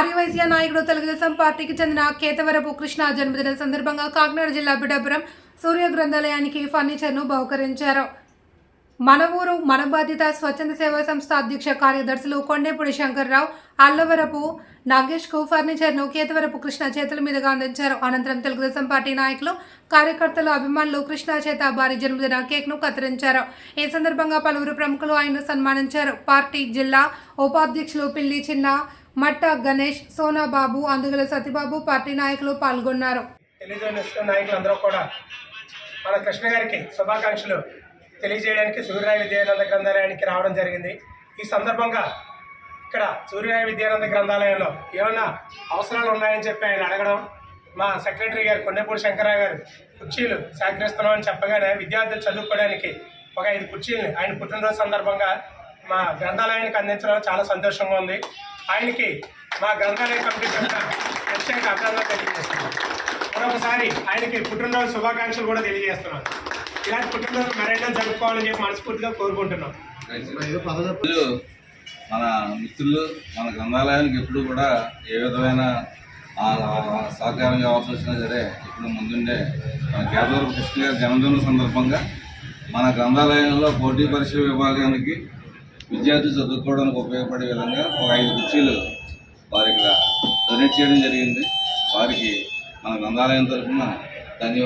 ఆర్యవైశ్య నాయకుడు తెలుగుదేశం పార్టీకి చెందిన కేతవరపు కృష్ణ జన్మదిన సందర్భంగా కాకినాడ జిల్లా బిడ్డాపురం సూర్య గ్రంథాలయానికి ఫర్నిచర్ను బహుకరించారు. మన ఊరు మన బాధ్యత స్వచ్ఛంద సేవా సంస్థ అధ్యక్ష కార్యదర్శులు కొండేపూడి శంకర్రావు, అల్లవరపు నాగేష్కు ఫర్నిచర్ను కేతవరపు కృష్ణ చేతుల మీదుగా అందించారు. అనంతరం తెలుగుదేశం పార్టీ నాయకులు, కార్యకర్తలు, అభిమానులు కృష్ణ చేత భారీ జన్మదిన కేక్ను కత్తిరించారు. ఈ సందర్భంగా పలువురు ప్రముఖులు ఆయన్ను సన్మానించారు. పార్టీ జిల్లా ఉపాధ్యక్షులు పిల్లి చిన్న, మట్ట గణేష్, సోనాబాబు, అందుగల సతీబాబు, పార్టీ నాయకులు పాల్గొన్నారు. తెలుగుదేశం నాయకులందరూ కూడా మన కృష్ణ గారికి శుభాకాంక్షలు తెలియజేయడానికి సూర్యరాయ విద్యానంద గ్రంథాలయానికి రావడం జరిగింది. ఈ సందర్భంగా ఇక్కడ సూర్యరాయ విద్యానంద గ్రంథాలయంలో ఏమైనా అవసరాలు ఉన్నాయని చెప్పి ఆయన అడగడం, మా సెక్రటరీ గారు కొండేపూడి శంకరరావు గారు కుర్చీలు సేకరిస్తున్నామని చెప్పగానే విద్యార్థులు చదువుకోవడానికి ఒక 5 కుర్చీలని ఆయన పుట్టినరోజు సందర్భంగా మా గ్రంథాలయానికి అందించడం చాలా సంతోషంగా ఉంది. ఆయనకి మా గ్రంథాలయ కమిటీ తరఫున ప్రత్యేక అభినందనలు తెలియజేస్తున్నాం. మరొకసారి ఆయనకి పుట్టినరోజు శుభాకాంక్షలు కూడా తెలియజేస్తున్నాం. ఇలాంటి పుట్టినరోజు మరెన్నో జరుపుకోవాలని చెప్పి మనస్ఫూర్తిగా కోరుకుంటున్నాం. మన మిత్రులు మన గ్రంథాలయానికి ఎప్పుడు కూడా ఏ విధమైన సహకారం కావాల్సి వచ్చినా సరే ఇప్పుడు ముందుండే మన కేతవరపు కృష్ణ గారి జన్మదిన సందర్భంగా మన గ్రంథాలయంలో పోటీ పరీక్షల విభాగానికి విద్యార్థులు చదువుకోవడానికి ఉపయోగపడే విధంగా ఒక 5 కుర్చీలు వారికి డొనేట్ చేయడం జరిగింది. వారికి మన గ్రంథాలయం తరఫున ధన్యవాదాలు.